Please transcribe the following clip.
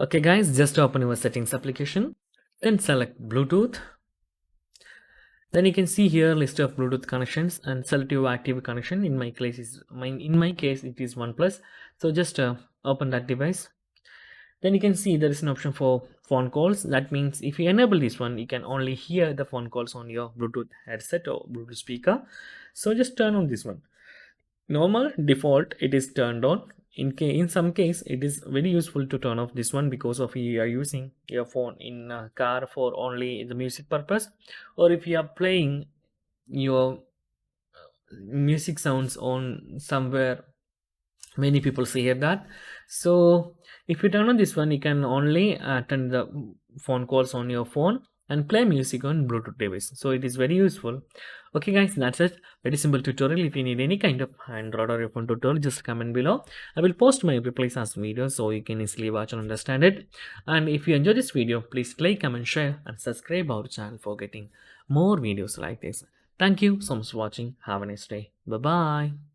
Okay guys, just open your settings application, then select Bluetooth. Then you can see here list of Bluetooth connections and select your active connection. In my case it is OnePlus. So just open that device. Then you can see there is an option for phone calls. That means if you enable this one, you can only hear the phone calls on your Bluetooth headset or Bluetooth speaker. So just turn on this one. Normal default it is turned on. In some case it is very useful to turn off this one because of you are using your phone in a car for only the music purpose, or if you are playing your music sounds on somewhere many people hear that. So if you turn on this one, you can only attend the phone calls on your phone and play music on Bluetooth device. So it is very useful. Okay guys, that's it. Very simple tutorial. If you need any kind of Android or iPhone tutorial, just comment below. I will post my replies as videos so you can easily watch and understand it. And if you enjoy this video, please like, comment, share and subscribe our channel for getting more videos like this. Thank you so much for watching. Have a nice day. Bye bye.